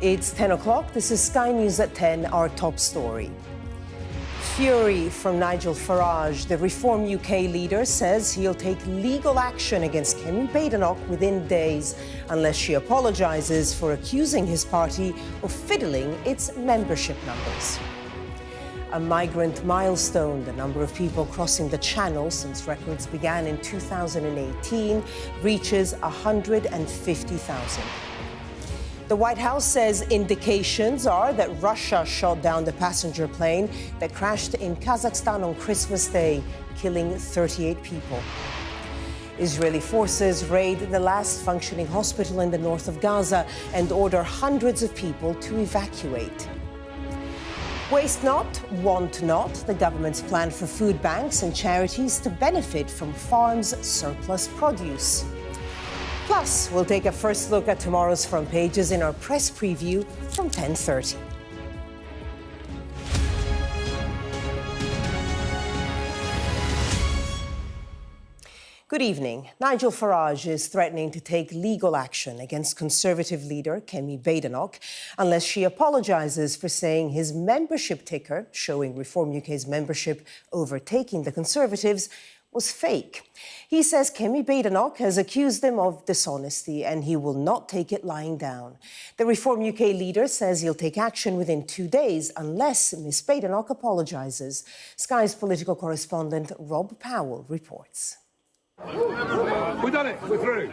It's 10 o'clock. This is Sky News at 10, our top story. Fury from Nigel Farage. The Reform UK leader says he'll take legal action against Badenoch within days unless she apologises for accusing his party of fiddling its membership numbers. A migrant milestone, the number of people crossing the Channel since records began in 2018 reaches 150,000. The White House says indications are that Russia shot down the passenger plane that crashed in Kazakhstan on Christmas Day, killing 38 people. Israeli forces raid the last functioning hospital in the north of Gaza and order hundreds of people to evacuate. Waste not, want not, the government's plan for food banks and charities to benefit from farms' surplus produce. Plus, we'll take a first look at tomorrow's front pages in our press preview from 10:30. Good evening. Nigel Farage is threatening to take legal action against Conservative leader Badenoch unless she apologises for saying his membership ticker, showing Reform UK's membership overtaking the Conservatives, was fake. He says Badenoch has accused him of dishonesty and he will not take it lying down. The Reform UK leader says he'll take action within 2 days unless Ms Badenoch apologises. Sky's political correspondent Rob Powell reports. We've done it. We're through.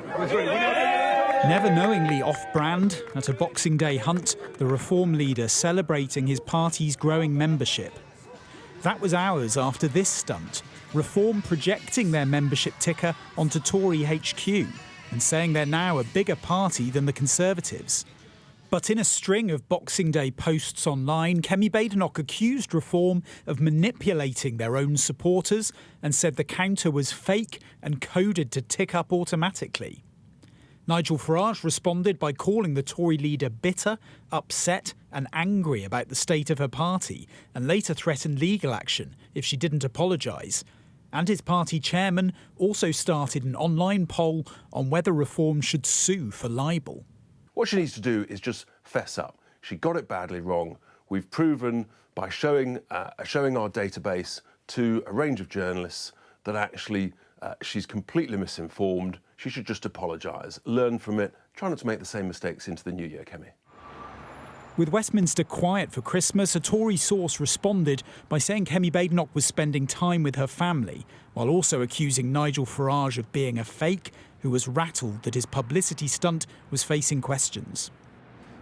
Never knowingly off-brand, at a Boxing Day hunt, the Reform leader celebrating his party's growing membership. That was hours after this stunt, Reform projecting their membership ticker onto Tory HQ and saying they're now a bigger party than the Conservatives. But in a string of Boxing Day posts online, Badenoch accused Reform of manipulating their own supporters and said the counter was fake and coded to tick up automatically. Nigel Farage responded by calling the Tory leader bitter, upset and angry about the state of her party and later threatened legal action if she didn't apologise. And his party chairman also started an online poll on whether Reform should sue for libel. What she needs to do is just fess up. She got it badly wrong. We've proven by showing our database to a range of journalists that actually she's completely misinformed. She should just apologise, learn from it, try not to make the same mistakes into the new year, Kemi. With Westminster quiet for Christmas, a Tory source responded by saying Badenoch was spending time with her family, while also accusing Nigel Farage of being a fake who was rattled that his publicity stunt was facing questions.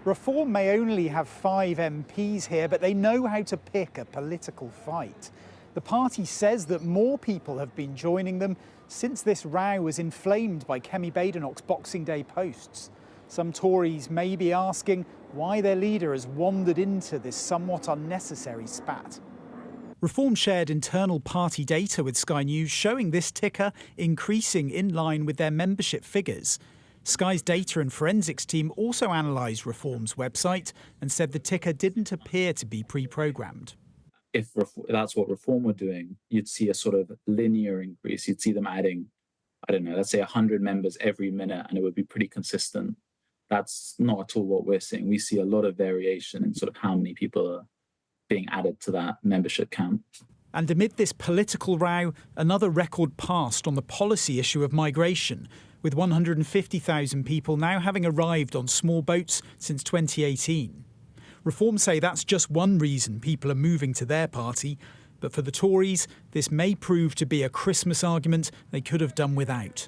Reform may only have 5 MPs here, but they know how to pick a political fight. The party says that more people have been joining them since this row was inflamed by Badenoch's Boxing Day posts. Some Tories may be asking why their leader has wandered into this somewhat unnecessary spat. Reform shared internal party data with Sky News showing this ticker increasing in line with their membership figures. Sky's data and forensics team also analysed Reform's website and said the ticker didn't appear to be pre-programmed. If that's what Reform were doing, you'd see a sort of linear increase. You'd see them adding, I don't know, let's say 100 members every minute, and it would be pretty consistent. That's not at all what we're seeing. We see a lot of variation in sort of how many people are being added to that membership count. And amid this political row, another record passed on the policy issue of migration, with 150,000 people now having arrived on small boats since 2018. Reform say that's just one reason people are moving to their party, but for the Tories, this may prove to be a Christmas argument they could have done without.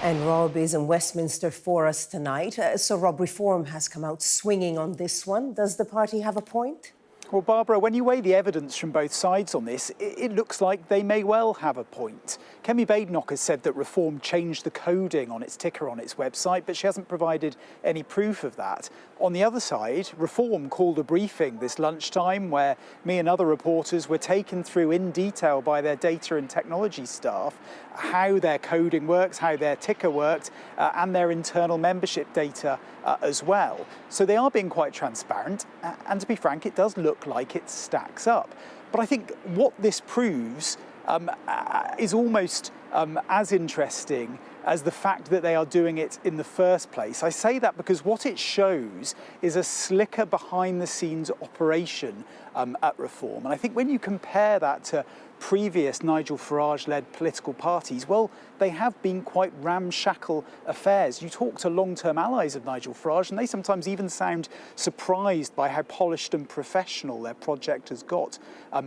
And Rob is in Westminster for us tonight. So, Rob, Reform has come out swinging on this one. Does the party have a point? Well, Barbara, when you weigh the evidence from both sides on this, it looks like they may well have a point. Badenoch has said that Reform changed the coding on its ticker on its website, but she hasn't provided any proof of that. On the other side, Reform called a briefing this lunchtime where me and other reporters were taken through in detail by their data and technology staff how their coding works, how their ticker worked, and their internal membership data as well. So they are being quite transparent, and to be frank, it does look like it stacks up. But I think what this proves is almost as interesting as the fact that they are doing it in the first place. I say that because what it shows is a slicker behind-the-scenes operation at Reform. And I think when you compare that to previous Nigel Farage-led political parties, well, they have been quite ramshackle affairs. You talk to long-term allies of Nigel Farage, and they sometimes even sound surprised by how polished and professional their project has got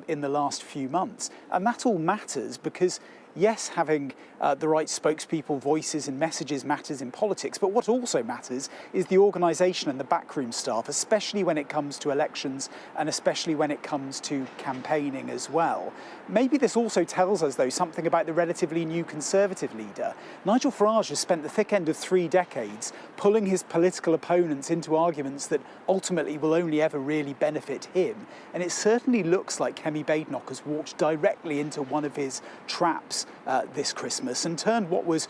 in the last few months. And that all matters because, yes, having the right spokespeople, voices and messages matters in politics, but what also matters is the organisation and the backroom staff, especially when it comes to elections and especially when it comes to campaigning as well. Maybe this also tells us, though, something about the relatively new Conservative leader. Nigel Farage has spent the thick end of 3 decades pulling his political opponents into arguments that ultimately will only ever really benefit him. And it certainly looks like Kemi Badenoch has walked directly into one of his traps this Christmas and turned what was,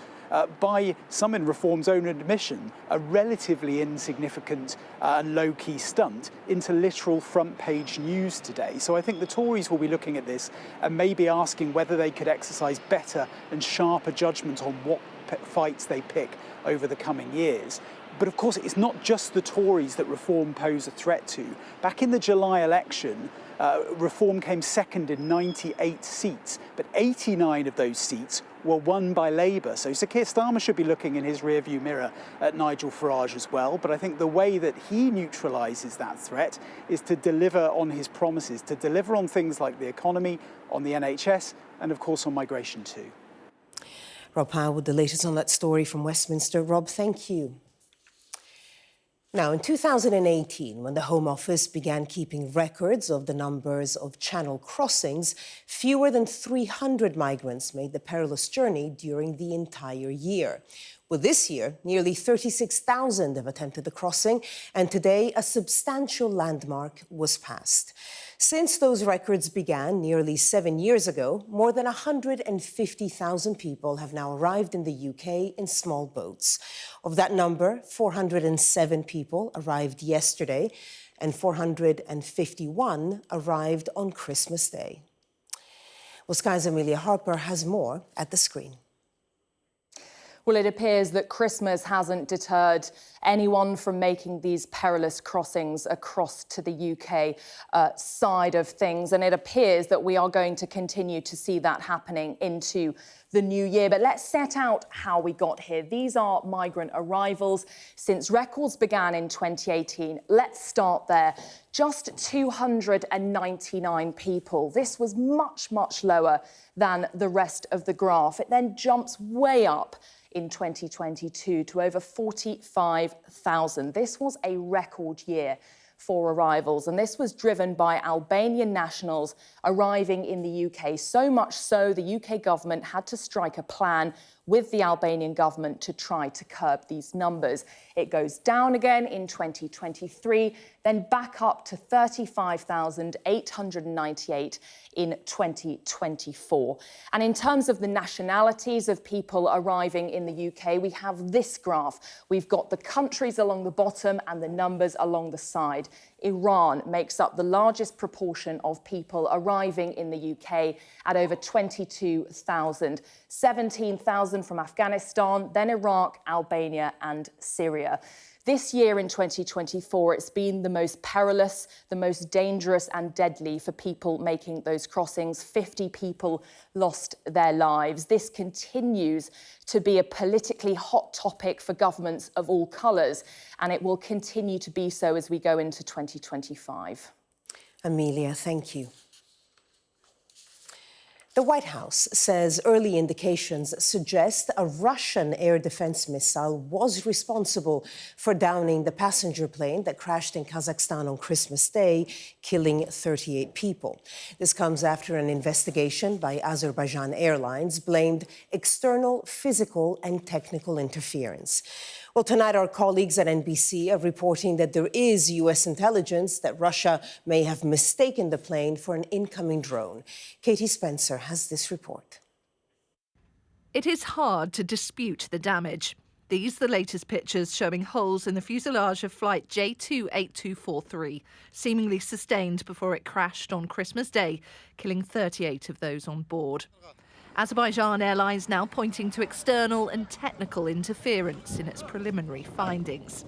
by some in Reform's own admission, a relatively insignificant and low-key stunt into literal front-page news today. So I think the Tories will be looking at this and maybe asking whether they could exercise better and sharper judgment on what fights they pick over the coming years. But of course, it's not just the Tories that Reform pose a threat to. Back in the July election, Reform came second in 98 seats, but 89 of those seats were won by Labour. So Sir Keir Starmer should be looking in his rearview mirror at Nigel Farage as well. But I think the way that he neutralises that threat is to deliver on his promises, to deliver on things like the economy, on the NHS, and of course on migration too. Rob Howe with the latest on that story from Westminster. Rob, thank you. Now, in 2018, when the Home Office began keeping records of the numbers of channel crossings, fewer than 300 migrants made the perilous journey during the entire year. Well, this year, nearly 36,000 have attempted the crossing, and today a substantial landmark was passed. Since those records began nearly 7 years ago, more than 150,000 people have now arrived in the UK in small boats. Of that number, 407 people arrived yesterday, and 451 arrived on Christmas Day. Well, Sky's Amelia Harper has more at the screen. Well, it appears that Christmas hasn't deterred anyone from making these perilous crossings across to the UK side of things. And it appears that we are going to continue to see that happening into the new year. But let's set out how we got here. These are migrant arrivals since records began in 2018. Let's start there. Just 299 people. This was much, much lower than the rest of the graph. It then jumps way up in 2022 to over 45,000. This was a record year for arrivals, and this was driven by Albanian nationals arriving in the UK. So much so, the UK government had to strike a plan with the Albanian government to try to curb these numbers. It goes down again in 2023, then back up to 35,898 in 2024. And in terms of the nationalities of people arriving in the UK, we have this graph. We've got the countries along the bottom and the numbers along the side. Iran makes up the largest proportion of people arriving in the UK at over 22,000. 17,000 from Afghanistan, then Iraq, Albania and Syria. This year in 2024, it's been the most perilous, the most dangerous and deadly for people making those crossings. 50 people lost their lives. This continues to be a politically hot topic for governments of all colours, and it will continue to be so as we go into 2025. Amelia, thank you. The White House says early indications suggest a Russian air defense missile was responsible for downing the passenger plane that crashed in Kazakhstan on Christmas Day, killing 38 people. This comes after an investigation by Azerbaijan Airlines blamed external physical and technical interference. Well, tonight our colleagues at NBC are reporting that there is U.S. intelligence that Russia may have mistaken the plane for an incoming drone. Katie Spencer has this report. It is hard to dispute the damage. These are the latest pictures showing holes in the fuselage of flight J28243, seemingly sustained before it crashed on Christmas Day, killing 38 of those on board. Azerbaijan Airlines now pointing to external and technical interference in its preliminary findings.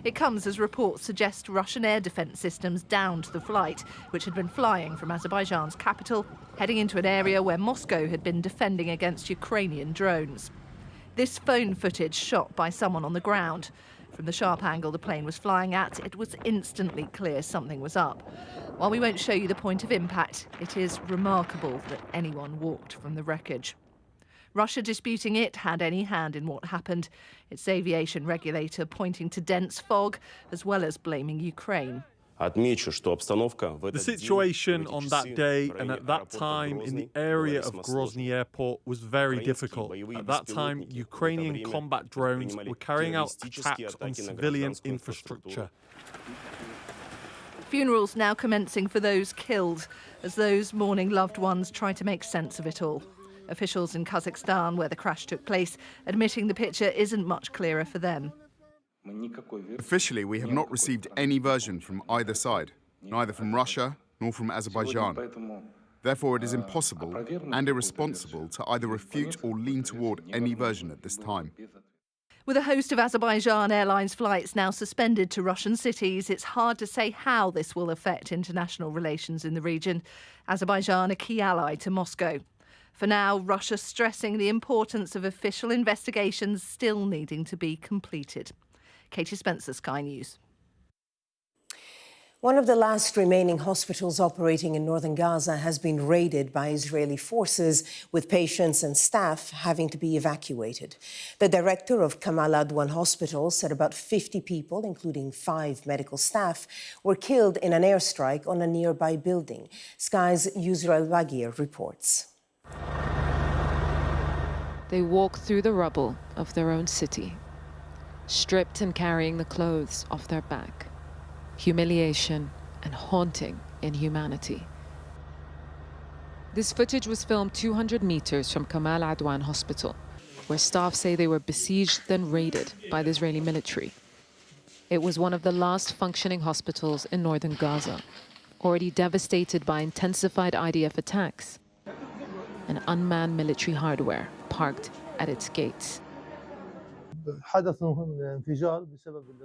It comes as reports suggest Russian air defence systems downed the flight, which had been flying from Azerbaijan's capital, heading into an area where Moscow had been defending against Ukrainian drones. This phone footage shot by someone on the ground. From the sharp angle the plane was flying at, it was instantly clear something was up. While we won't show you the point of impact, it is remarkable that anyone walked from the wreckage. Russia disputing it had any hand in what happened, its aviation regulator pointing to dense fog, as well as blaming Ukraine. The situation on that day and at that time in the area of Grozny airport was very difficult. At that time, Ukrainian combat drones were carrying out attacks on civilian infrastructure. Funerals now commencing for those killed, as those mourning loved ones try to make sense of it all. Officials in Kazakhstan, where the crash took place, admitting the picture isn't much clearer for them. Officially, we have not received any version from either side, neither from Russia nor from Azerbaijan. Therefore, it is impossible and irresponsible to either refute or lean toward any version at this time. With a host of Azerbaijan Airlines flights now suspended to Russian cities, it's hard to say how this will affect international relations in the region. Azerbaijan, a key ally to Moscow. For now, Russia stressing the importance of official investigations still needing to be completed. Katie Spencer, Sky News. One of the last remaining hospitals operating in northern Gaza has been raided by Israeli forces, with patients and staff having to be evacuated. The director of Kamal Adwan Hospital said about 50 people, including 5 medical staff, were killed in an airstrike on a nearby building. Sky's Yusra Al-Bagir reports. They walk through the rubble of their own city, stripped and carrying the clothes off their back. Humiliation and haunting inhumanity. This footage was filmed 200 meters from Kamal Adwan Hospital, where staff say they were besieged, then raided by the Israeli military. It was one of the last functioning hospitals in northern Gaza, already devastated by intensified IDF attacks and unmanned military hardware parked at its gates.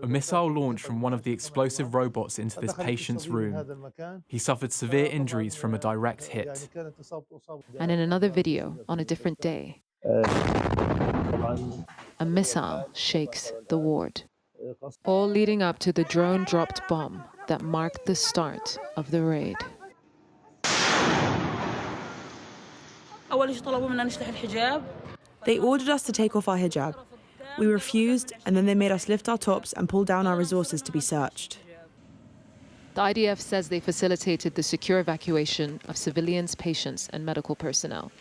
A missile launched from one of the explosive robots into this patient's room. He suffered severe injuries from a direct hit. And in another video, on a different day, a missile shakes the ward. All leading up to the drone-dropped bomb that marked the start of the raid. They ordered us to take off our hijab. We refused, and then they made us lift our tops and pull down our resources to be searched. The IDF says they facilitated the secure evacuation of civilians, patients, and medical personnel,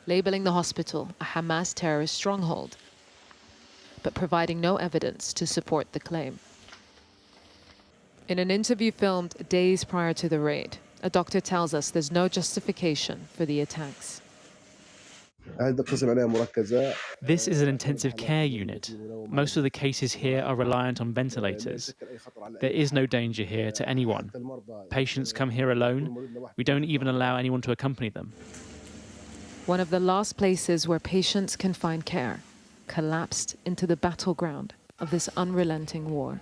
labeling the hospital a Hamas terrorist stronghold, but providing no evidence to support the claim. In an interview filmed days prior to the raid, a doctor tells us there's no justification for the attacks. This is an intensive care unit. Most of the cases here are reliant on ventilators. There is no danger here to anyone. Patients come here alone. We don't even allow anyone to accompany them. One of the last places where patients can find care collapsed into the battleground of this unrelenting war.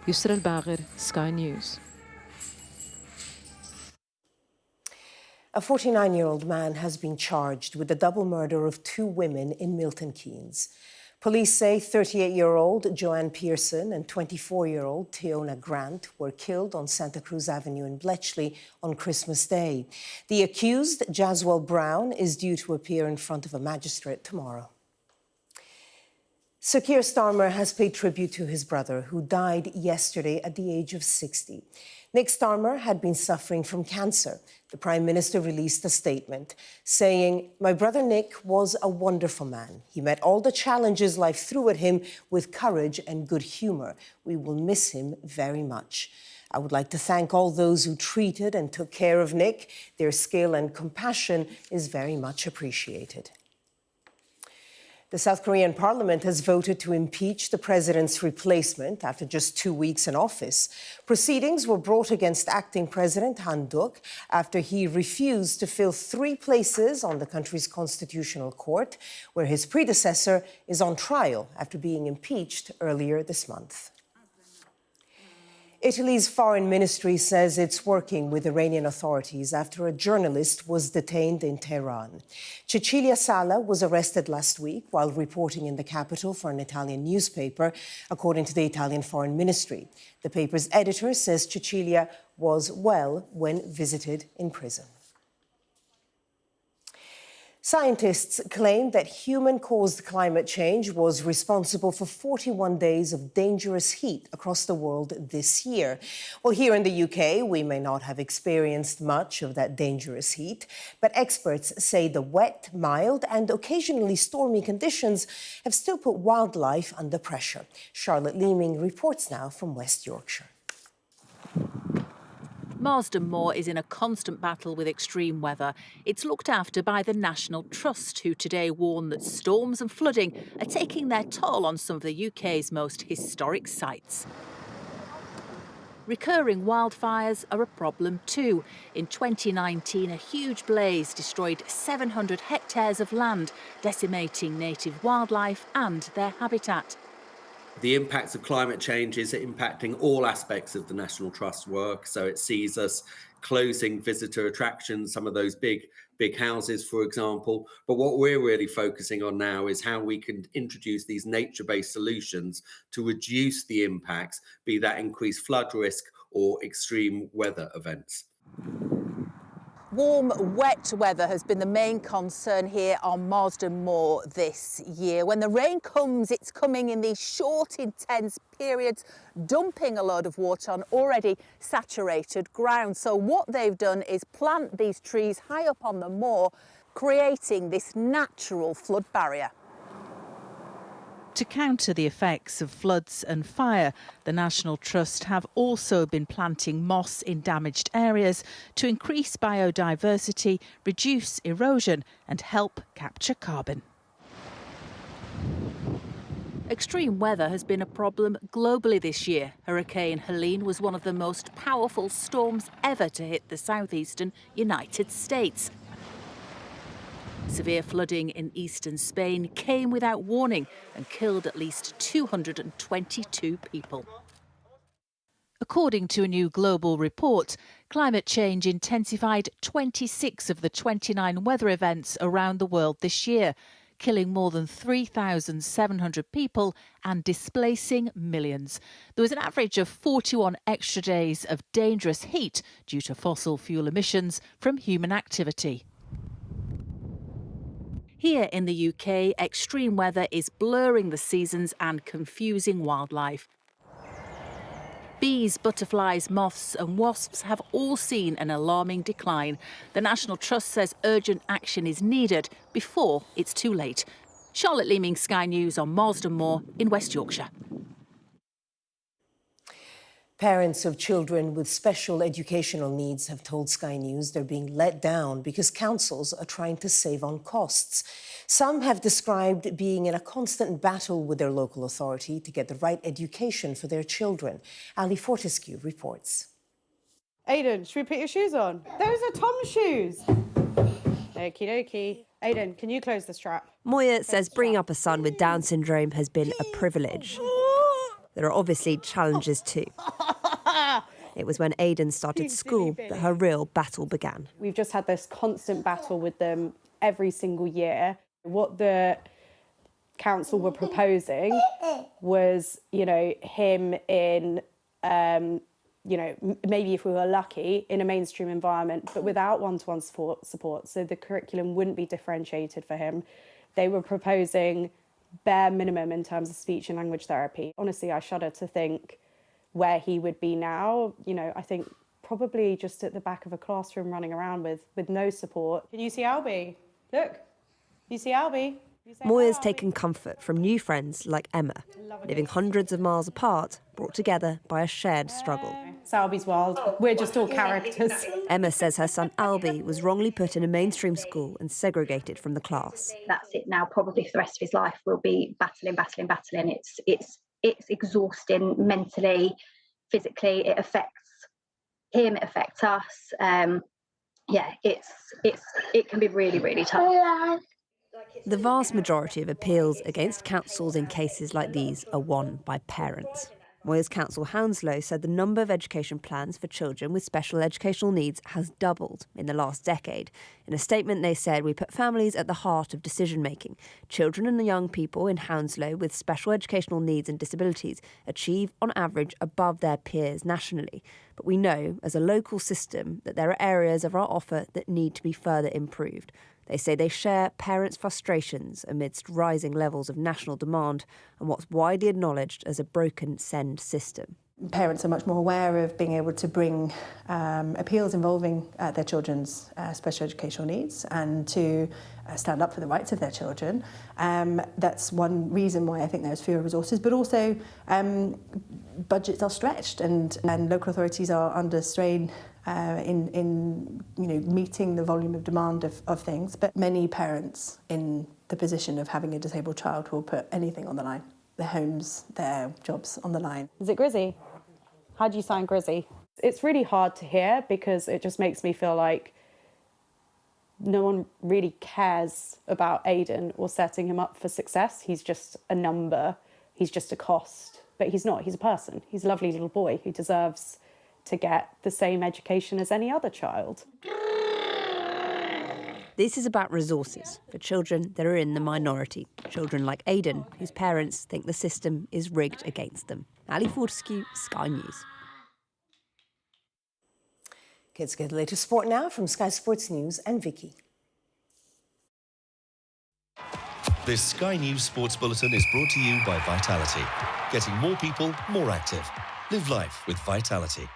Yusra Al-Bagir, Sky News. A 49-year-old man has been charged with the double murder of 2 women in Milton Keynes. Police say 38-year-old Joanne Pearson and 24-year-old Tiona Grant were killed on Santa Cruz Avenue in Bletchley on Christmas Day. The accused, Jaswell Brown, is due to appear in front of a magistrate tomorrow. Sir Keir Starmer has paid tribute to his brother, who died yesterday at the age of 60. Nick Starmer had been suffering from cancer. The Prime Minister released a statement saying, "My brother Nick was a wonderful man. He met all the challenges life threw at him with courage and good humour. We will miss him very much. I would like to thank all those who treated and took care of Nick. Their skill and compassion is very much appreciated." The South Korean parliament has voted to impeach the president's replacement after just 2 weeks in office. Proceedings were brought against acting President Han Duk after he refused to fill 3 places on the country's constitutional court, where his predecessor is on trial after being impeached earlier this month. Italy's foreign ministry says it's working with Iranian authorities after a journalist was detained in Tehran. Cecilia Sala was arrested last week while reporting in the capital for an Italian newspaper, according to the Italian foreign ministry. The paper's editor says Cecilia was well when visited in prison. Scientists claim that human-caused climate change was responsible for 41 days of dangerous heat across the world this year. Well, here in the UK, we may not have experienced much of that dangerous heat, but experts say the wet, mild and occasionally stormy conditions have still put wildlife under pressure. Charlotte Leeming reports now from West Yorkshire. Marsden Moor is in a constant battle with extreme weather. It's looked after by the National Trust, who today warn that storms and flooding are taking their toll on some of the UK's most historic sites. Recurring wildfires are a problem too. In 2019, a huge blaze destroyed 700 hectares of land, decimating native wildlife and their habitat. The impacts of climate change is impacting all aspects of the National Trust work. So it sees us closing visitor attractions, some of those big houses, for example. But what we're really focusing on now is how we can introduce these nature-based solutions to reduce the impacts, be that increased flood risk or extreme weather events. Warm, wet weather has been the main concern here on Marsden Moor this year. When the rain comes, it's coming in these short, intense periods, dumping a load of water on already saturated ground. So what they've done is plant these trees high up on the moor, creating this natural flood barrier. To counter the effects of floods and fire, the National Trust have also been planting moss in damaged areas to increase biodiversity, reduce erosion and help capture carbon. Extreme weather has been a problem globally this year. Hurricane Helene was one of the most powerful storms ever to hit the southeastern United States. Severe flooding in eastern Spain came without warning and killed at least 222 people. According to a new global report, climate change intensified 26 of the 29 weather events around the world this year, killing more than 3,700 people and displacing millions. There was an average of 41 extra days of dangerous heat due to fossil fuel emissions from human activity. Here in the UK, extreme weather is blurring the seasons and confusing wildlife. Bees, butterflies, moths and wasps have all seen an alarming decline. The National Trust says urgent action is needed before it's too late. Charlotte Leeming, Sky News on Marsden Moor in West Yorkshire. Parents of children with special educational needs have told Sky News they're being let down because councils are trying to save on costs. Some have described being in a constant battle with their local authority to get the right education for their children. Ali Fortescue reports. Aidan, should we put your shoes on? Those are Tom's shoes. Okie dokie. Aidan, can you close the strap? Moya says bringing up a son with Down syndrome has been a privilege. There are obviously challenges too. It was when Aidan started school that her real battle began. We've just had this constant battle with them every single year. What the council were proposing was, him in, maybe if we were lucky, in a mainstream environment, but without one-to-one support. So the curriculum wouldn't be differentiated for him. They were proposing bare minimum in terms of speech and language therapy. Honestly, I shudder to think where he would be now. I think probably just at the back of a classroom running around with no support. Can you see Albie? Look, you see Albie? Moya's taken comfort from new friends like Emma, living hundreds of miles apart, brought together by a shared struggle. Salby's world, we're just all characters. Emma says her son Albie was wrongly put in a mainstream school and segregated from the class. That's it now, probably for the rest of his life will be battling. It's exhausting mentally, physically. It affects him, it affects us. It can be really, really tough. The vast majority of appeals against councils in cases like these are won by parents. Moya's council Hounslow said the number of education plans for children with special educational needs has doubled in the last decade. In a statement, they said, "We put families at the heart of decision-making. Children and young people in Hounslow with special educational needs and disabilities achieve, on average, above their peers nationally. But we know, as a local system, that there are areas of our offer that need to be further improved." They say they share parents' frustrations amidst rising levels of national demand and what's widely acknowledged as a broken SEND system. Parents are much more aware of being able to bring appeals involving their children's special educational needs and to stand up for the rights of their children. That's one reason why I think there's fewer resources, but also budgets are stretched and local authorities are under strain in meeting the volume of demand of things. But many parents in the position of having a disabled child will put anything on the line. Their homes, their jobs on the line. Is it Grizzy? How do you sign Grizzy? It's really hard to hear because it just makes me feel like no one really cares about Aidan or setting him up for success. He's just a number, he's just a cost. But he's not, he's a person. He's a lovely little boy who deserves to get the same education as any other child. This is about resources for children that are in the minority. Children like Aidan, whose parents think the system is rigged against them. Ali Fortescue, Sky News. Kids get the latest sport now from Sky Sports News and Vicky. This Sky News Sports Bulletin is brought to you by Vitality. Getting more people more active. Live life with Vitality.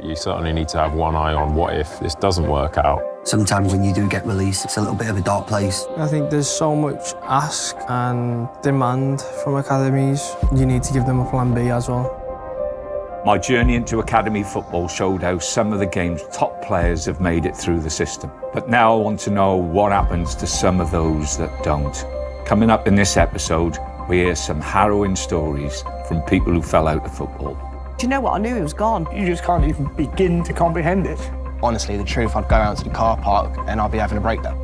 You certainly need to have one eye on what if this doesn't work out. Sometimes when you do get released, it's a little bit of a dark place. I think there's so much ask and demand from academies. You need to give them a plan B as well. My journey into academy football showed how some of the game's top players have made it through the system. But now I want to know what happens to some of those that don't. Coming up in this episode, we hear some harrowing stories from people who fell out of football. Do you know what? I knew he was gone. You just can't even begin to comprehend it. Honestly, the truth, I'd go out to the car park and I'd be having a breakdown.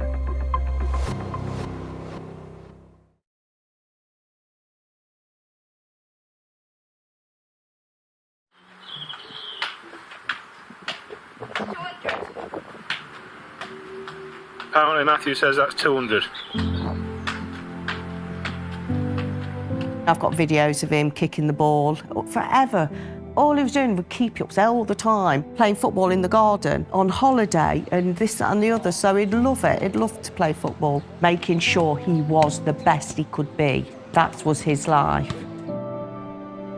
Apparently Matthew says that's 200. I've got videos of him kicking the ball forever. All he was doing was keep ups all the time, playing football in the garden, on holiday, and this, that and the other. So he'd love it. He'd love to play football, making sure he was the best he could be. That was his life.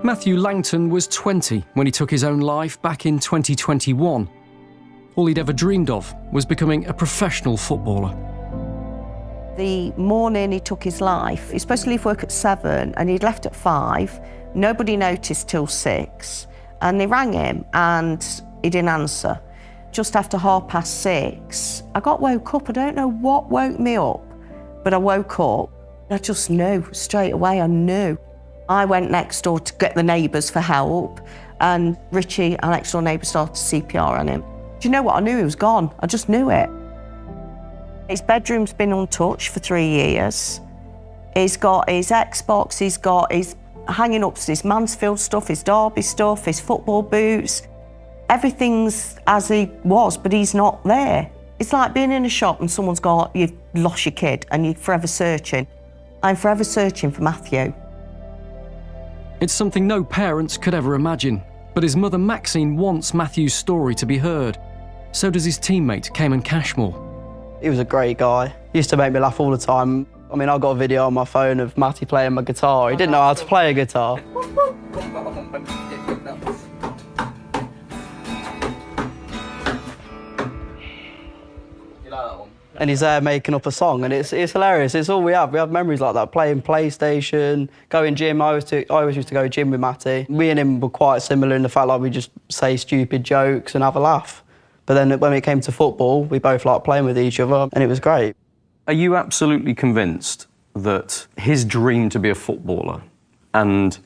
Matthew Langton was 20 when he took his own life back in 2021. All he'd ever dreamed of was becoming a professional footballer. The morning he took his life, he was supposed to leave work at 7 and he'd left at 5. Nobody noticed till 6. And they rang him and he didn't answer. Just after 6:30, I got woke up. I don't know what woke me up, but I woke up. I just knew straight away, I knew. I went next door to get the neighbours for help and Richie, our next door neighbour, started CPR on him. Do you know what? I knew he was gone. I just knew it. His bedroom's been untouched for 3 years. He's got his Xbox, he's got his hanging up his Mansfield stuff, his Derby stuff, his football boots. Everything's as he was, but he's not there. It's like being in a shop and someone's gone, you've lost your kid and you're forever searching. I'm forever searching for Matthew. It's something no parents could ever imagine, but his mother Maxine wants Matthew's story to be heard. So does his teammate, Cayman Cashmore. He was a great guy. He used to make me laugh all the time. I mean, I've got a video on my phone of Matty playing my guitar. He didn't know how to play a guitar. and he's there making up a song, and it's hilarious. It's all we have. We have memories like that, playing PlayStation, going gym. I always used to go gym with Matty. Me and him were quite similar in the fact like we just say stupid jokes and have a laugh. But then when it came to football, we both liked playing with each other, and it was great. Are you absolutely convinced that his dream to be a footballer and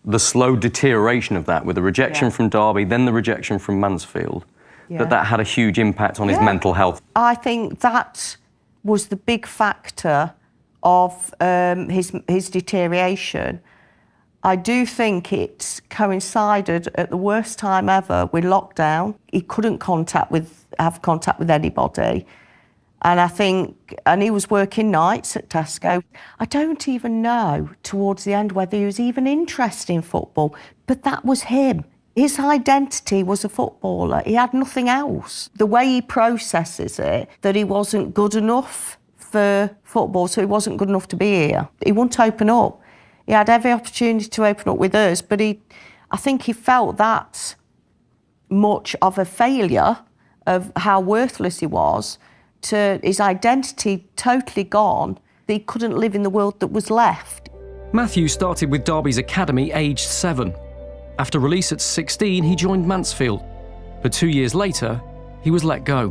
the slow deterioration of that, with the rejection from Derby, then the rejection from Mansfield, that had a huge impact on his mental health? I think that was the big factor of his deterioration. I do think it coincided at the worst time ever with lockdown. He couldn't have contact with anybody. And I think, and he was working nights at Tesco. I don't even know towards the end whether he was even interested in football, but that was him. His identity was a footballer. He had nothing else. The way he processes it, that he wasn't good enough for football, so he wasn't good enough to be here. He wouldn't open up. He had every opportunity to open up with us, but I think he felt that much of a failure of how worthless he was, to his identity totally gone, that he couldn't live in the world that was left. Matthew started with Derby's academy aged 7. After release at 16, he joined Mansfield. But 2 years later, he was let go.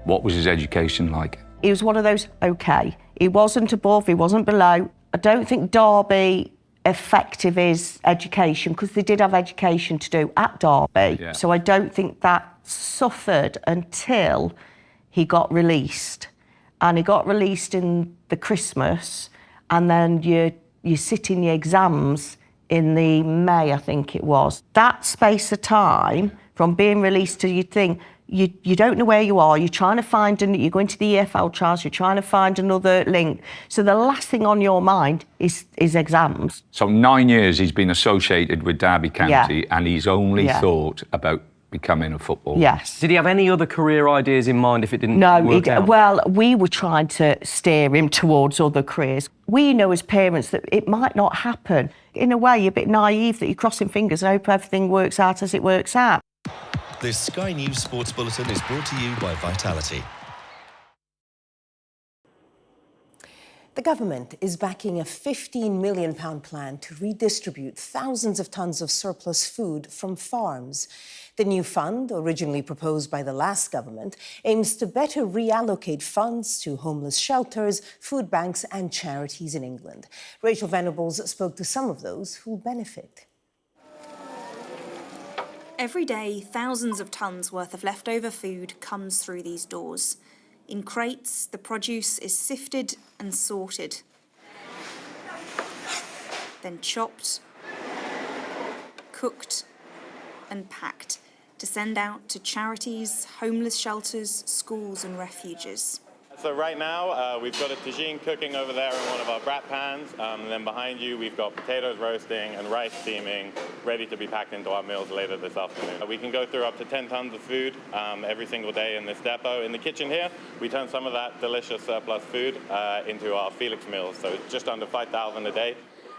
What was his education like? He was one of those, OK. He wasn't above, he wasn't below. I don't think Derby affected his education, because they did have education to do at Derby. Yeah. So I don't think that suffered until he got released. And he got released in the Christmas, and then you sit in your exams in the May, I think it was. That space of time, from being released to you think, you don't know where you are, you're trying to find, you're going to the EFL trials, you're trying to find another link. So the last thing on your mind is exams. So 9 years he's been associated with Derby County, and he's only thought about becoming a footballer. Yes. Did he have any other career ideas in mind if it didn't work out? Well, we were trying to steer him towards other careers. We know as parents that it might not happen. In a way, you're a bit naive that you're crossing fingers and hope everything works out as it works out. This Sky News Sports Bulletin is brought to you by Vitality. The government is backing a £15 million plan to redistribute thousands of tons of surplus food from farms. The new fund, originally proposed by the last government, aims to better reallocate funds to homeless shelters, food banks and charities in England. Rachel Venables spoke to some of those who will benefit. Every day, thousands of tons worth of leftover food comes through these doors. In crates, the produce is sifted and sorted, then chopped, cooked and packed to send out to charities, homeless shelters, schools and refuges. So right now, we've got a tagine cooking over there in one of our brat pans. And then behind you, we've got potatoes roasting and rice steaming, ready to be packed into our meals later this afternoon. We can go through up to 10 tons of food every single day in this depot. In the kitchen here, we turn some of that delicious surplus food into our Felix meals. So it's just under 5,000 a day.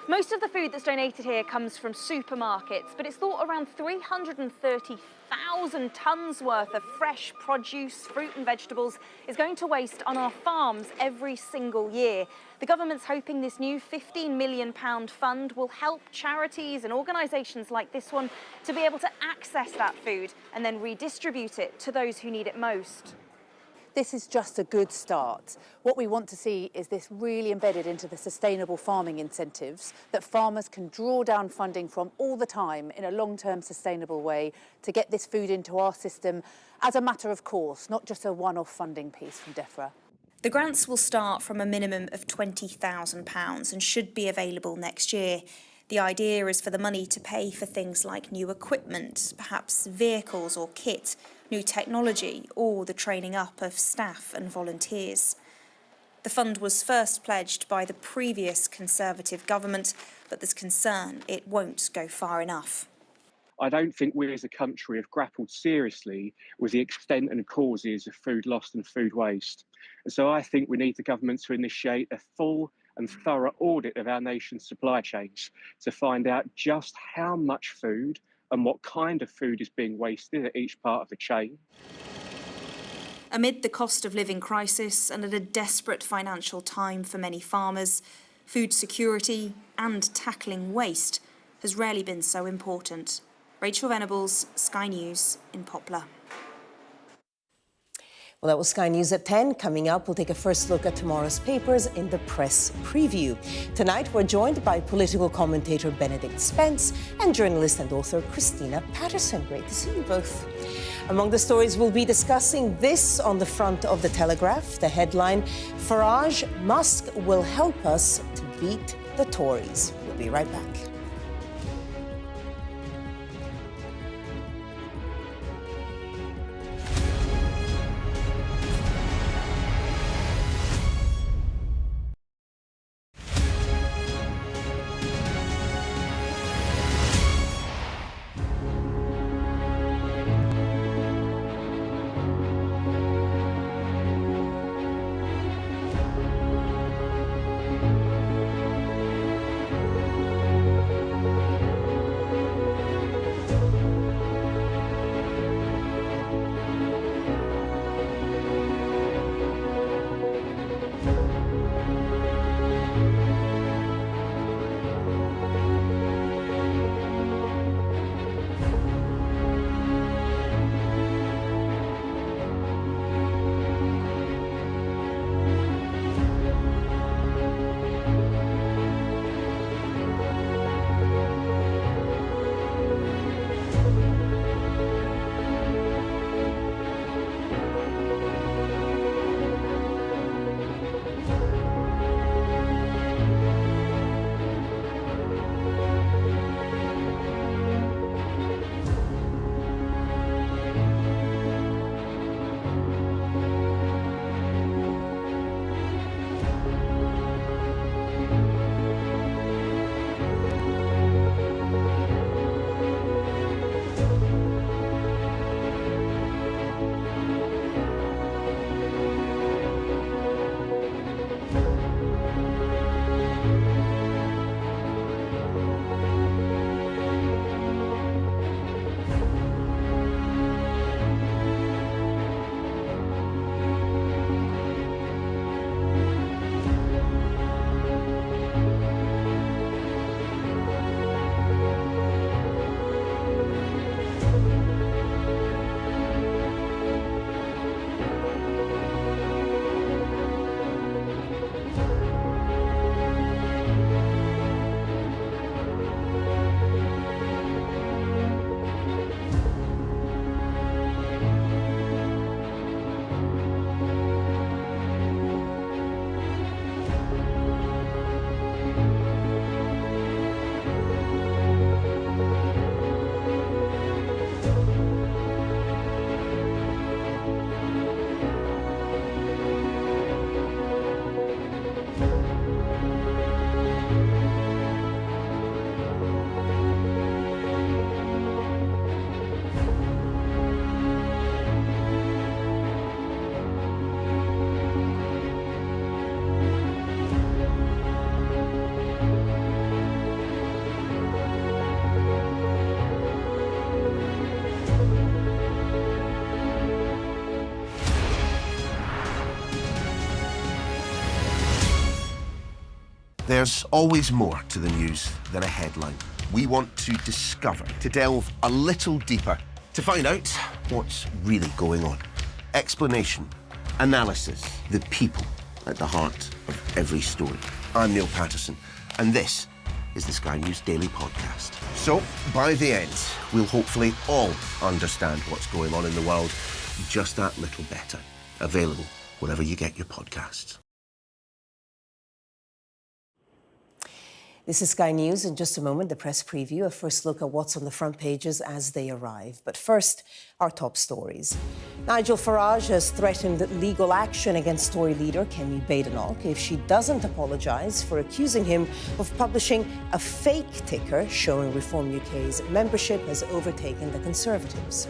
Most of the food that's donated here comes from supermarkets, but it's thought around 330,000 tonnes worth of fresh produce, fruit and vegetables is going to waste on our farms every single year. The government's hoping this new £15 million fund will help charities and organisations like this one to be able to access that food and then redistribute it to those who need it most. This is just a good start. What we want to see is this really embedded into the sustainable farming incentives that farmers can draw down funding from all the time in a long-term sustainable way to get this food into our system as a matter of course, not just a one-off funding piece from DEFRA. The grants will start from a minimum of £20,000 and should be available next year. The idea is for the money to pay for things like new equipment, perhaps vehicles or kit, new technology, or the training up of staff and volunteers. The fund was first pledged by the previous Conservative government, but there's concern it won't go far enough. I don't think we as a country have grappled seriously with the extent and causes of food loss and food waste. And so I think we need the government to initiate a full and thorough audit of our nation's supply chains to find out just how much food and what kind of food is being wasted at each part of the chain. Amid the cost of living crisis and at a desperate financial time for many farmers, food security and tackling waste has rarely been so important. Rachel Venables, Sky News in Poplar. Well, that was Sky News at 10. Coming up, we'll take a first look at tomorrow's papers in the press preview. Tonight, we're joined by political commentator Benedict Spence and journalist and author Christina Patterson. Great to see you both. Among the stories we'll be discussing, this on the front of the Telegraph, the headline, Farage, Musk will help us to beat the Tories. We'll be right back. There's always more to the news than a headline. We want to discover, to delve a little deeper, to find out what's really going on. Explanation, analysis, the people at the heart of every story. I'm Neil Patterson, and this is the Sky News Daily Podcast. So, by the end, we'll hopefully all understand what's going on in the world just that little better. Available wherever you get your podcasts. This is Sky News. In just a moment, the press preview, a first look at what's on the front pages as they arrive. But first, our top stories. Nigel Farage has threatened legal action against Tory leader Kemi Badenoch if she doesn't apologise for accusing him of publishing a fake ticker showing Reform UK's membership has overtaken the Conservatives.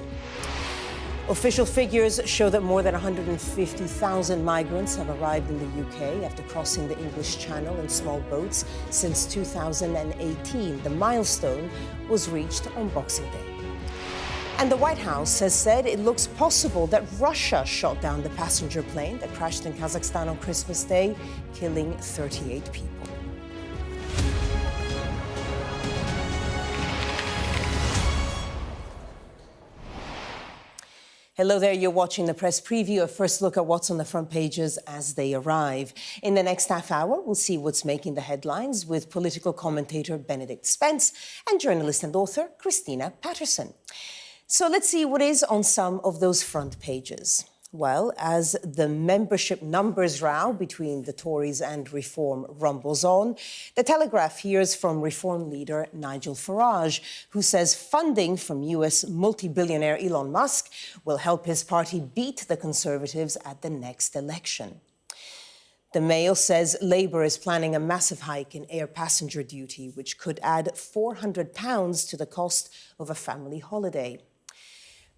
Official figures show that more than 150,000 migrants have arrived in the UK after crossing the English Channel in small boats since 2018. The milestone was reached on Boxing Day. And the White House has said it looks possible that Russia shot down the passenger plane that crashed in Kazakhstan on Christmas Day, killing 38 people. Hello there, you're watching the press preview, a first look at what's on the front pages as they arrive. In the next half hour, we'll see what's making the headlines with political commentator Benedict Spence and journalist and author Christina Patterson. So let's see what is on some of those front pages. Well, as the membership numbers row between the Tories and Reform rumbles on, The Telegraph hears from Reform leader Nigel Farage, who says funding from US multi-billionaire Elon Musk will help his party beat the Conservatives at the next election. The Mail says Labour is planning a massive hike in air passenger duty, which could add £400 to the cost of a family holiday.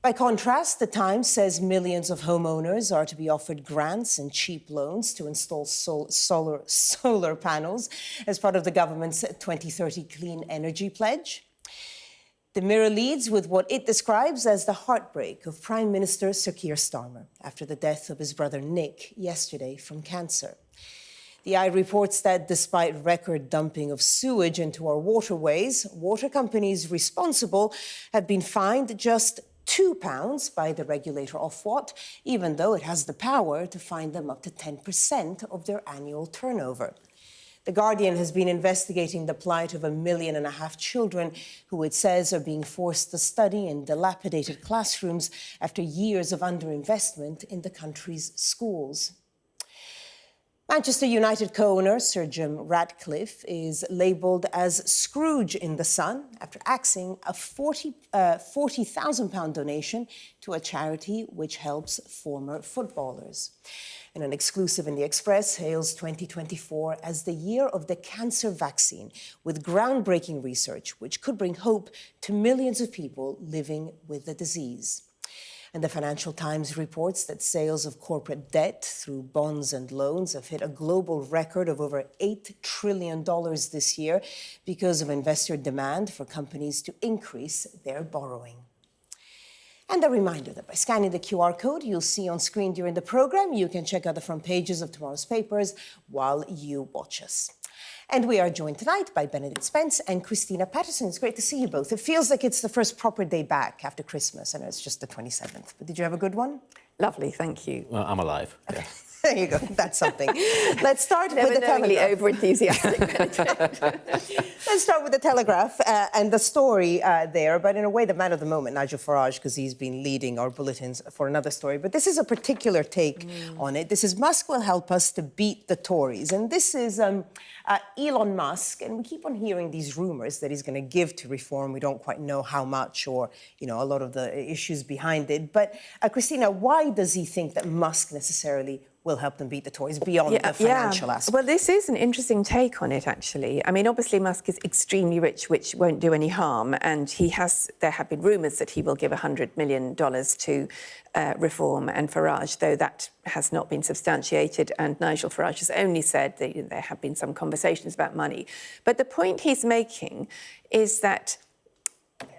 By contrast, The Times says millions of homeowners are to be offered grants and cheap loans to install solar panels as part of the government's 2030 clean energy pledge. The Mirror leads with what it describes as the heartbreak of Prime Minister Sir Keir Starmer after the death of his brother Nick yesterday from cancer. The Eye reports that despite record dumping of sewage into our waterways, water companies responsible have been fined just £2 by the regulator Ofwat, even though it has the power to fine them up to 10% of their annual turnover. The Guardian has been investigating the plight of 1.5 million children who it says are being forced to study in dilapidated classrooms after years of underinvestment in the country's schools. Manchester United co-owner Sir Jim Ratcliffe is labelled as Scrooge in The Sun after axing a £40,000 donation to a charity which helps former footballers. And an exclusive in The Express hails 2024 as the year of the cancer vaccine, with groundbreaking research which could bring hope to millions of people living with the disease. And the Financial Times reports that sales of corporate debt through bonds and loans have hit a global record of over $8 trillion this year because of investor demand for companies to increase their borrowing. And a reminder that by scanning the QR code you'll see on screen during the program, you can check out the front pages of tomorrow's papers while you watch us. And we are joined tonight by Benedict Spence and Christina Patterson. It's great to see you both. It feels like it's the first proper day back after Christmas. I know it's just the 27th, but did you have a good one? Lovely, thank you. Well, I'm alive. Yeah. There you go. That's something. Let's start with the Telegraph. Over-enthusiastic. Let's start with the Telegraph and the story there, but in a way the man of the moment, Nigel Farage, because he's been leading our bulletins for another story. But this is a particular take on it. This is Musk will help us to beat the Tories. And this is Elon Musk, and we keep on hearing these rumours that he's going to give to Reform. We don't quite know how much or, you know, a lot of the issues behind it. But Christina, why does he think that Musk necessarily will help them beat the Tories beyond the financial aspect? Well, this is an interesting take on it, actually. I mean, obviously, Musk is extremely rich, which won't do any harm. And there have been rumours that he will give $100 million to Reform and Farage, though that has not been substantiated. And Nigel Farage has only said that there have been some conversations about money. But the point he's making is that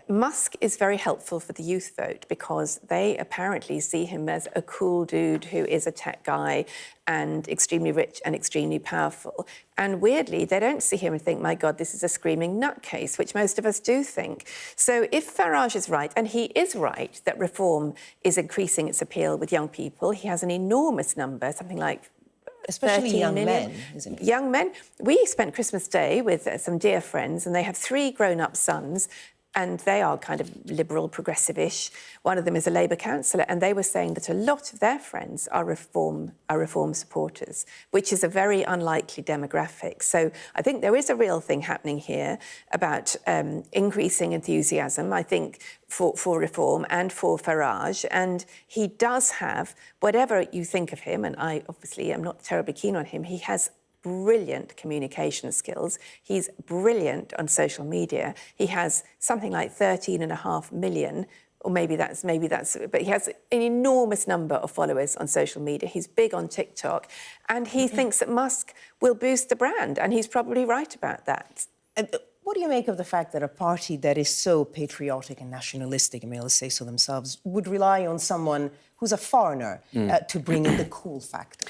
Musk is very helpful for the youth vote because they apparently see him as a cool dude who is a tech guy and extremely rich and extremely powerful. And weirdly, they don't see him and think, my God, this is a screaming nutcase, which most of us do think. So if Farage is right, and he is right, that Reform is increasing its appeal with young people, he has an enormous number, something like especially young million. men, isn't it? Young men. We spent Christmas Day with some dear friends, and they have 3 grown-up sons, and they are kind of liberal, progressive-ish. One of them is a Labour councillor, and they were saying that a lot of their friends are Reform supporters, which is a very unlikely demographic. So I think there is a real thing happening here about increasing enthusiasm, I think, for Reform and for Farage. And he does have, whatever you think of him, and I obviously am not terribly keen on him, he has brilliant communication skills. He's brilliant on social media. He has something like 13.5 million, or maybe that's, but he has an enormous number of followers on social media. He's big on TikTok, and he thinks that Musk will boost the brand, and he's probably right about that. what do you make of the fact that a party that is so patriotic and nationalistic, I mean, let's say so themselves, would rely on someone who's a foreigner to bring in the cool factor?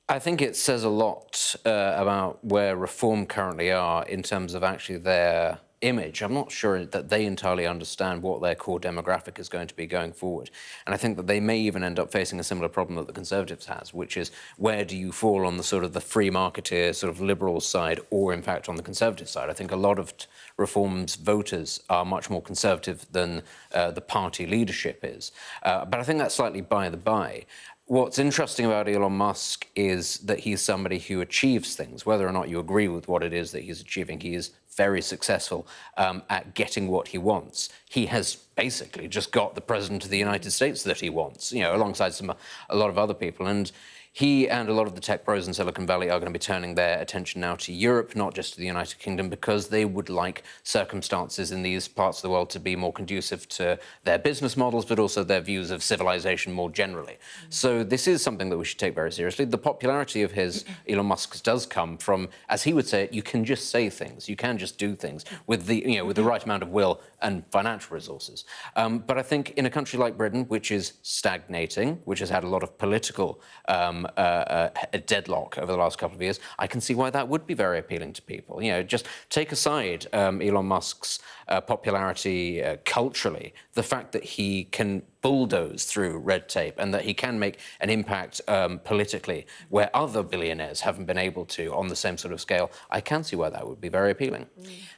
I think it says a lot about where Reform currently are in terms of actually their image. I'm not sure that they entirely understand what their core demographic is going to be going forward. And I think that they may even end up facing a similar problem that the Conservatives has, which is where do you fall on the sort of the free marketeer, sort of liberal side, or in fact on the Conservative side? I think a lot of Reform's voters are much more Conservative than the party leadership is. But I think that's slightly by the by. What's interesting about Elon Musk is that he's somebody who achieves things. Whether or not you agree with what it is that he's achieving, he is very successful at getting what he wants. He has basically just got the President of the United States that he wants, you know, alongside a lot of other people. And he and a lot of the tech pros in Silicon Valley are going to be turning their attention now to Europe, not just to the United Kingdom, because they would like circumstances in these parts of the world to be more conducive to their business models, but also their views of civilization more generally. So this is something that we should take very seriously. The popularity of Elon Musk's does come from, as he would say it, you can just say things, you can just do things with the right amount of will and financial resources. But I think in a country like Britain, which is stagnating, which has had a lot of political a deadlock over the last couple of years, I can see why that would be very appealing to people. You know, just take aside Elon Musk's popularity culturally, the fact that he can bulldoze through red tape and that he can make an impact politically where other billionaires haven't been able to on the same sort of scale, I can see why that would be very appealing.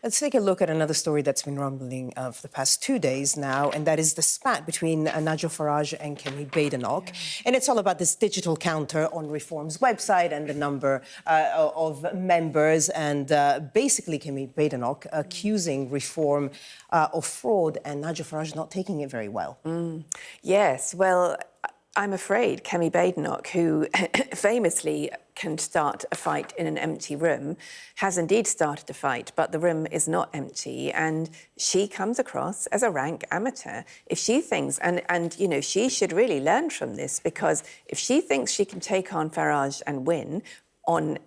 Let's take a look at another story that's been rumbling for the past 2 days now, and that is the spat between Nigel Farage and Kemi Badenoch. And it's all about this digital counter on Reform's website and the number of members, and basically Kemi Badenoch accusing Reform of fraud, and Nigel Farage not taking it very well. Yes, well, I'm afraid Kemi Badenoch, who famously can start a fight in an empty room, has indeed started a fight, but the room is not empty, and she comes across as a rank amateur. If she thinks, and you know, she should really learn from this, because if she thinks she can take on Farage and win on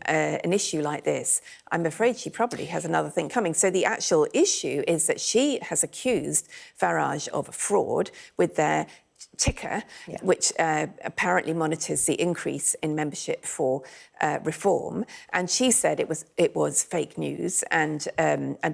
an issue like this, I'm afraid she probably has another thing coming. So the actual issue is that she has accused Farage of fraud with their ticker, which apparently monitors the increase in membership for Reform, and she said it was fake news, and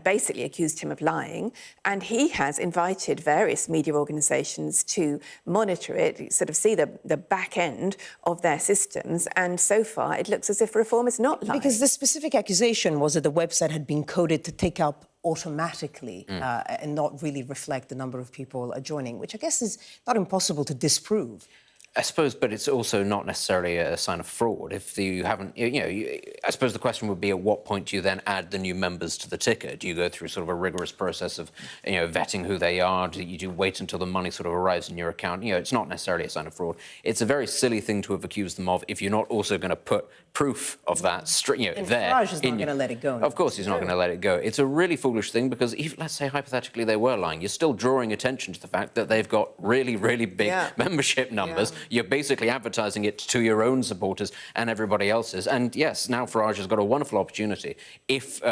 basically accused him of lying. And he has invited various media organisations to monitor it, sort of see the back end of their systems. And so far, it looks as if Reform is not lying. Because the specific accusation was that the website had been coded to take up automatically and not really reflect the number of people joining, which I guess is not impossible to disprove. I suppose, but it's also not necessarily a sign of fraud. If you haven't, I suppose the question would be, at what point do you then add the new members to the ticker? Do you go through sort of a rigorous process of, vetting who they are? Do you wait until the money sort of arrives in your account? It's not necessarily a sign of fraud. It's a very silly thing to have accused them of if you're not also going to put proof of that, and there. Farage is not going to let it go. Of course he's not going to let it go. It's a really foolish thing, because if, let's say, hypothetically, they were lying, you're still drawing attention to the fact that they've got really, really big membership numbers. You're basically advertising it to your own supporters and everybody else's. And yes, now Farage has got a wonderful opportunity if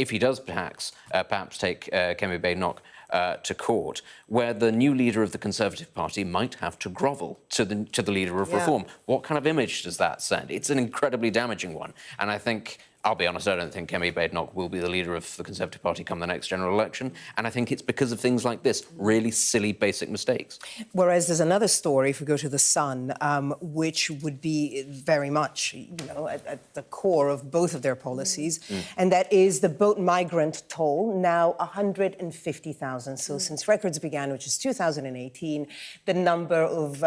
he does perhaps take Kemi Badenoch to court, where the new leader of the Conservative Party might have to grovel to the leader of Reform. What kind of image does that send? It's an incredibly damaging one. And I think, I'll be honest, I don't think Kemi Badenoch will be the leader of the Conservative Party come the next general election. And I think it's because of things like this, really silly, basic mistakes. Whereas there's another story, if we go to The Sun, which would be very much, at the core of both of their policies, and that is the boat migrant toll, now 150,000. So since records began, which is 2018, the number of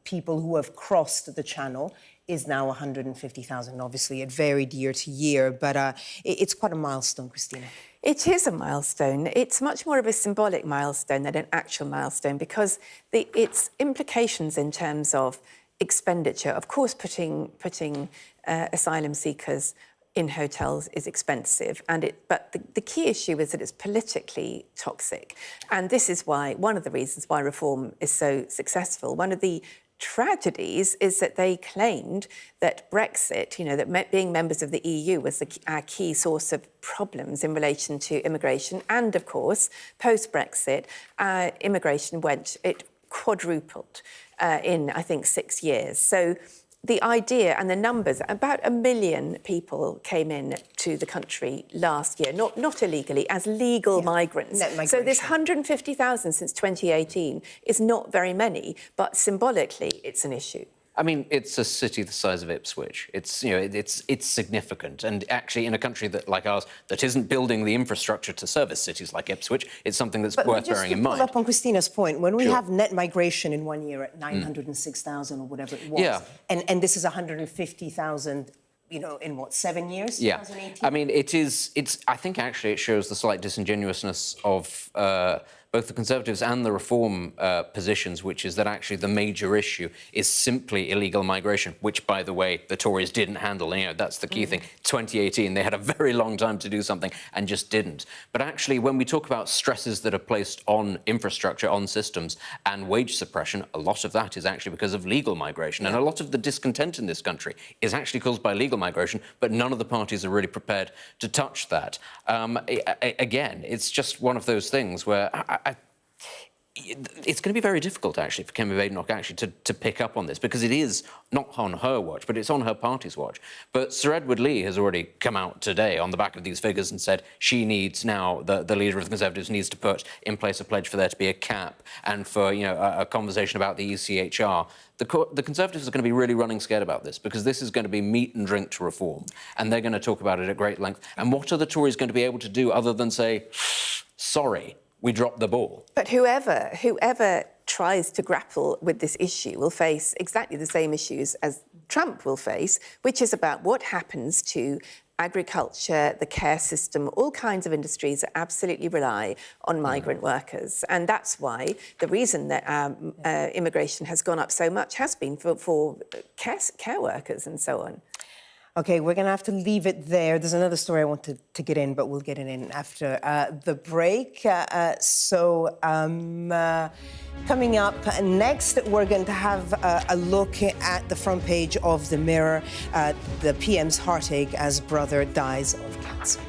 people who have crossed the channel is now 150,000. Obviously, it varied year to year, but it's quite a milestone, Christina. It is a milestone. It's much more of a symbolic milestone than an actual milestone, because its implications in terms of expenditure, of course, putting asylum seekers in hotels is expensive, but the key issue is that it's politically toxic. And this is one of the reasons why Reform is so successful. One of the tragedies is that they claimed that Brexit, that being members of the EU was our key source of problems in relation to immigration. And of course, post-Brexit, immigration it quadrupled in, I think, 6 years. So the idea and the numbers, about 1 million people came in to the country last year, not illegally, as legal migrants. So this 150,000 since 2018 is not very many, but symbolically it's an issue. I mean, it's a city the size of Ipswich. It's, it's significant. And actually, in a country like ours that isn't building the infrastructure to service cities like Ipswich, it's something that's worth bearing in mind. But just to pull up on Christina's point, when we have net migration in 1 year at 906,000 or whatever it was, and this is 150,000, in what, 7 years? Yeah. 2018? I mean, I think actually it shows the slight disingenuousness of both the Conservatives and the Reform positions, which is that actually the major issue is simply illegal migration, which, by the way, the Tories didn't handle. That's the key thing. 2018, they had a very long time to do something and just didn't. But actually, when we talk about stresses that are placed on infrastructure, on systems, and wage suppression, a lot of that is actually because of legal migration. And a lot of the discontent in this country is actually caused by legal migration, but none of the parties are really prepared to touch that. Again, it's just one of those things where it's going to be very difficult, actually, for Kemi Badenoch actually to pick up on this, because it is not on her watch, but it's on her party's watch. But Sir Edward Lee has already come out today on the back of these figures and said she needs now, the leader of the Conservatives needs to put in place a pledge for there to be a cap and for, a conversation about the ECHR. The Conservatives are going to be really running scared about this, because this is going to be meat and drink to reform, and they're going to talk about it at great length. And what are the Tories going to be able to do other than say, sorry, we dropped the ball? But whoever tries to grapple with this issue will face exactly the same issues as Trump will face, which is about what happens to agriculture, the care system, all kinds of industries that absolutely rely on migrant workers. And that's why the reason that immigration has gone up so much has been for care workers and so on. Okay, we're going to have to leave it there. There's another story I wanted to get in, but we'll get it in after the break. Coming up next, we're going to have a look at the front page of the Mirror, the PM's heartache as brother dies of cancer.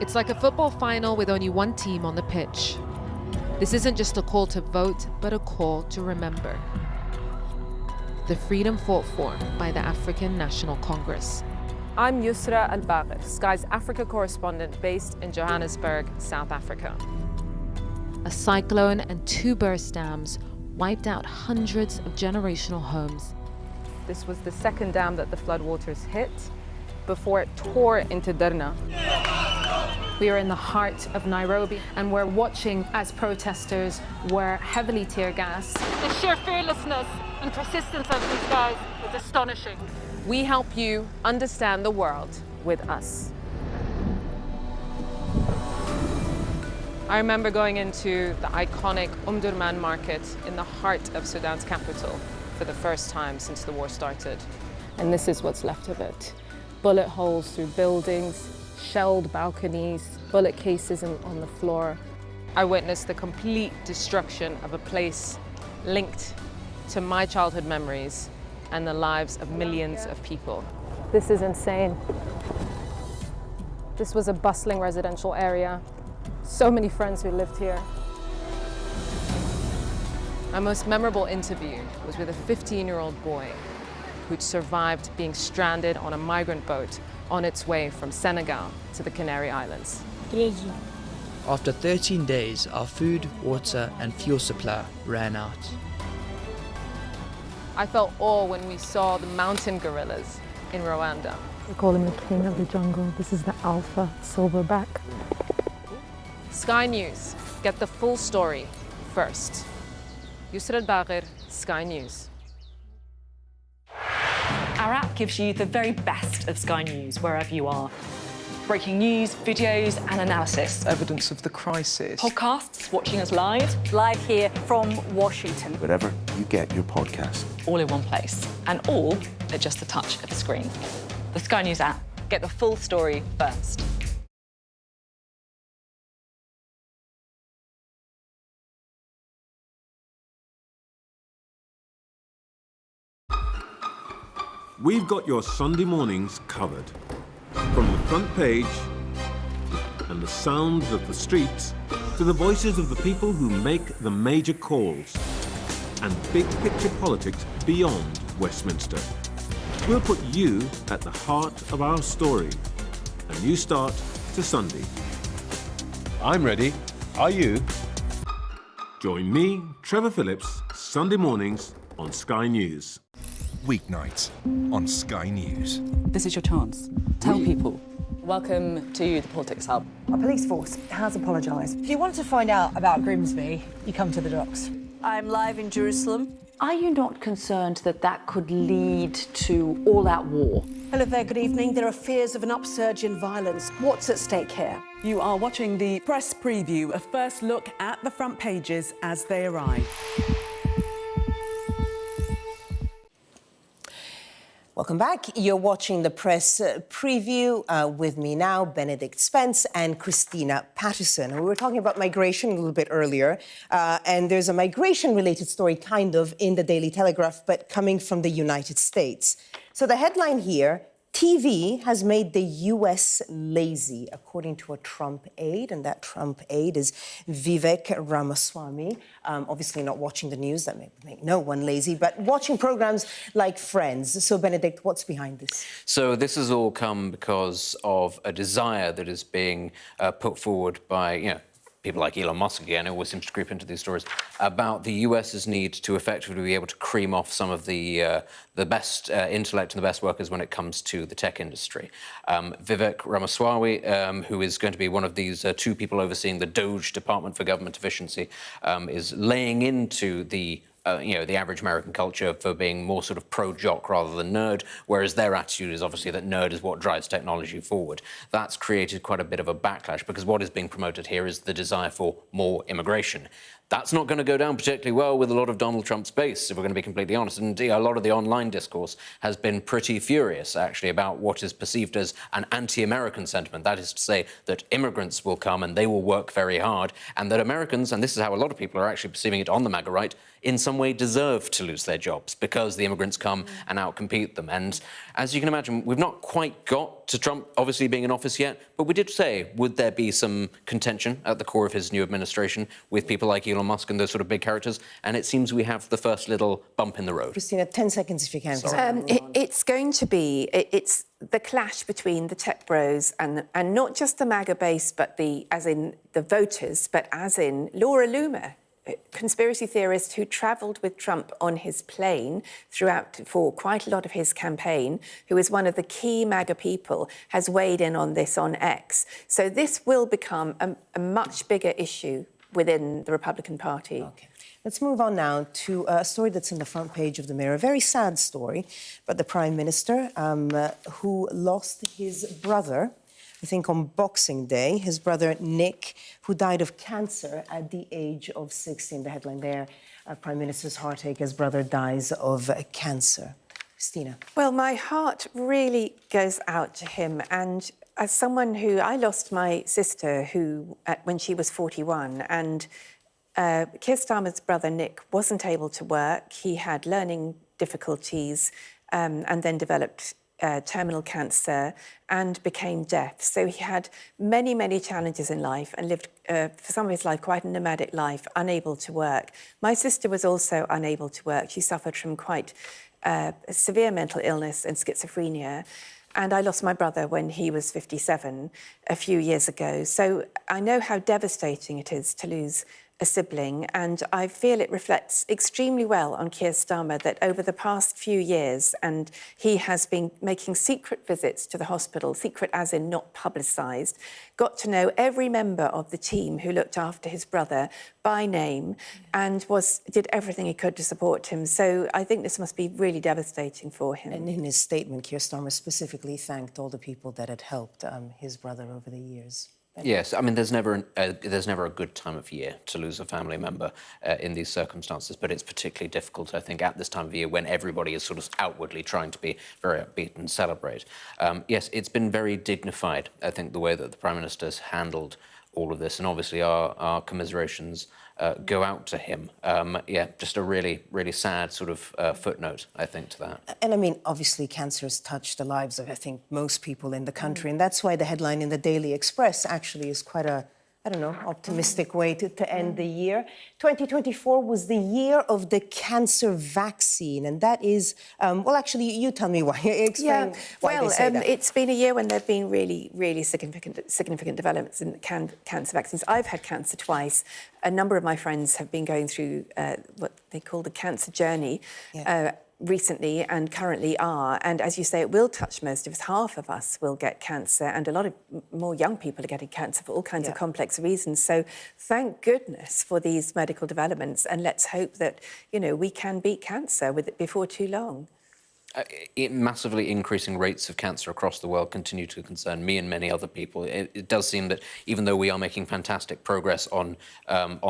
It's like a football final with only one team on the pitch. This isn't just a call to vote, but a call to remember. The freedom fought for by the African National Congress. I'm Yusra Al-Bagher, Sky's Africa correspondent based in Johannesburg, South Africa. A cyclone and 2 burst dams wiped out hundreds of generational homes. This was the second dam that the floodwaters hit before it tore into Derna. We are in the heart of Nairobi, and we're watching as protesters were heavily tear gassed. The sheer fearlessness and persistence of these guys is astonishing. We help you understand the world with us. I remember going into the iconic Omdurman market in the heart of Sudan's capital for the first time since the war started. And this is what's left of it. Bullet holes through buildings, shelled balconies, bullet cases on the floor. I witnessed the complete destruction of a place linked to my childhood memories and the lives of millions of people. This is insane. This was a bustling residential area. So many friends who lived here. My most memorable interview was with a 15-year-old boy who'd survived being stranded on a migrant boat on its way from Senegal to the Canary Islands. After 13 days, our food, water and fuel supply ran out. I felt awe when we saw the mountain gorillas in Rwanda. We call him the king of the jungle. This is the alpha silverback. Sky News. Get the full story first. Yusra Al-Bagher, Sky News. Our app gives you the very best of Sky News wherever you are. breaking news, videos and analysis. Evidence of the crisis. Podcasts, watching us live. Live here from Washington. Wherever you get your podcast. All in one place. And all at just the touch of a screen. The Sky News app. Get the full story first. We've got your Sunday mornings covered. From the front page and the sounds of the streets to the voices of the people who make the major calls and big picture politics beyond Westminster. We'll put you at the heart of our story. A new start to Sunday. I'm ready. Are you? Join me, Trevor Phillips, Sunday mornings on Sky News. Weeknights on Sky News. This is your chance. Tell people. Welcome to the Politics Hub. Our police force has apologised. If you want to find out about Grimsby, you come to the docks. I'm live in Jerusalem. Are you not concerned that that could lead to all-out war? Hello there, good evening. There are fears of an upsurge in violence. What's at stake here? You are watching the press preview, a first look at the front pages as they arrive. Welcome back. You're watching the press preview with me now, Benedict Spence and Christina Patterson. We were talking about migration a little bit earlier, and there's a migration-related story, kind of, in the Daily Telegraph, but coming from the United States. So the headline here, TV has made the U.S. lazy, according to a Trump aide, and that Trump aide is Vivek Ramaswamy. Obviously not watching the news, that may make no one lazy, but watching programs like Friends. So, Benedict, what's behind this? So this has all come because of a desire that is being put forward by, people like Elon Musk, again, who always seems to creep into these stories, about the US's need to effectively be able to cream off some of the best intellect and the best workers when it comes to the tech industry. Vivek Ramaswamy, who is going to be one of these two people overseeing the DOGE, Department for Government Efficiency, is laying into the average American culture for being more sort of pro-jock rather than nerd, whereas their attitude is obviously that nerd is what drives technology forward. That's created quite a bit of a backlash because what is being promoted here is the desire for more immigration. That's not going to go down particularly well with a lot of Donald Trump's base, if we're going to be completely honest. And a lot of the online discourse has been pretty furious, actually, about what is perceived as an anti-American sentiment. That is to say that immigrants will come and they will work very hard, and that Americans, and this is how a lot of people are actually perceiving it on the MAGA right, in some way deserve to lose their jobs because the immigrants come and outcompete them. And as you can imagine, we've not quite got to Trump obviously being in office yet, but we did say, would there be some contention at the core of his new administration with people like Elon Musk and those sort of big characters? And it seems we have the first little bump in the road. Christina, 10 seconds if you can. It's going to be, it's the clash between the tech bros and not just the MAGA base, but as in the voters, but as in Laura Loomer, conspiracy theorist who travelled with Trump on his plane for quite a lot of his campaign, who is one of the key MAGA people, has weighed in on this on X. So this will become a much bigger issue within the Republican Party. Okay. Let's move on now to a story that's in the front page of the Mirror. A very sad story, but the Prime Minister who lost his brother, I think on Boxing Day, his brother Nick, who died of cancer at the age of 16. The headline there, Prime Minister's heartache as brother dies of cancer. Christina. Well, my heart really goes out to him. And as someone I lost my sister when she was 41, and Keir Starmer's brother Nick wasn't able to work. He had learning difficulties and then developed terminal cancer and became deaf. So he had many, many challenges in life and lived, for some of his life, quite a nomadic life, unable to work. My sister was also unable to work. She suffered from quite severe mental illness and schizophrenia. And I lost my brother when he was 57 a few years ago. So I know how devastating it is to lose a sibling, and I feel it reflects extremely well on Keir Starmer that over the past few years, and he has been making secret visits to the hospital, secret as in not publicised, got to know every member of the team who looked after his brother by name and did everything he could to support him. So I think this must be really devastating for him. And in his statement, Keir Starmer specifically thanked all the people that had helped his brother over the years. Yes, I mean, there's never a good time of year to lose a family member in these circumstances, but it's particularly difficult, I think, at this time of year when everybody is sort of outwardly trying to be very upbeat and celebrate. Yes, it's been very dignified, I think, the way that the Prime Minister's handled all of this, and obviously our commiserations go out to him. Yeah, just a really, really sad sort of footnote, I think, to that. And I mean, obviously, cancer has touched the lives of, I think, most people in the country. And that's why the headline in the Daily Express actually is quite a, I don't know, optimistic way to end the year. 2024 was the year of the cancer vaccine. And that is, well, actually, you tell me why. Explain why they say that. It's been a year when there have been really, really significant developments in cancer vaccines. I've had cancer twice. A number of my friends have been going through what they call the cancer journey recently and currently are. And as you say, it will touch most of us. Half of us will get cancer, and a lot of more young people are getting cancer for all kinds of complex reasons. So thank goodness for these medical developments, and let's hope that, you know, we can beat cancer before too long. Massively increasing rates of cancer across the world continue to concern me and many other people. It does seem that even though we are making fantastic progress on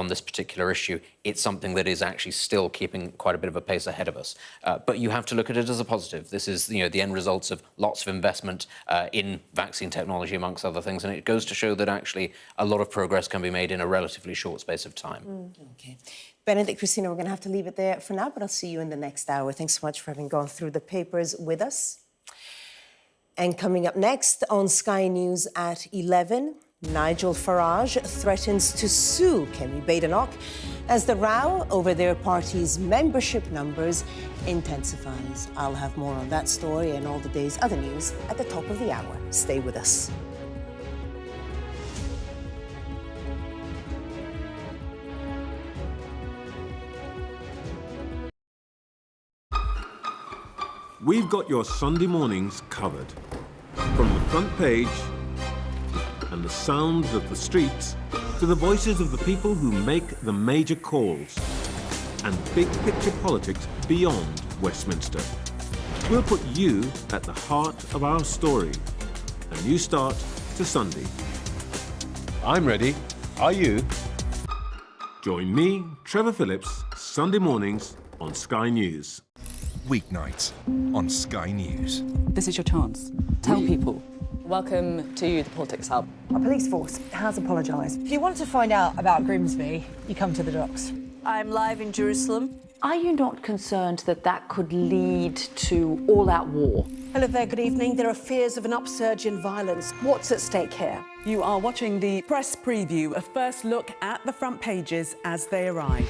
this particular issue, it's something that is actually still keeping quite a bit of a pace ahead of us. But you have to look at it as a positive. This is, you know, the end results of lots of investment in vaccine technology, amongst other things, and it goes to show that actually a lot of progress can be made in a relatively short space of time. Okay. Benedict, Christina, we're going to have to leave it there for now, but I'll see you in the next hour. Thanks so much for having gone through the papers with us. And coming up next on Sky News at 11, Nigel Farage threatens to sue Kemi Badenoch as the row over their party's membership numbers intensifies. I'll have more on that story and all the day's other news at the top of the hour. Stay with us. We've got your Sunday mornings covered. From the front page and the sounds of the streets to the voices of the people who make the major calls and big picture politics beyond Westminster. We'll put you at the heart of our story. A new start to Sunday. I'm ready. Are you? Join me, Trevor Phillips, Sunday mornings on Sky News. Weeknights on Sky News. This is your chance. Tell people. Welcome to the Politics Hub. Our police force has apologised. If you want to find out about Grimsby, you come to the docks. I'm live in Jerusalem. Are you not concerned that that could lead to all-out war? Hello there, good evening. There are fears of an upsurge in violence. What's at stake here? You are watching the press preview, a first look at the front pages as they arrive.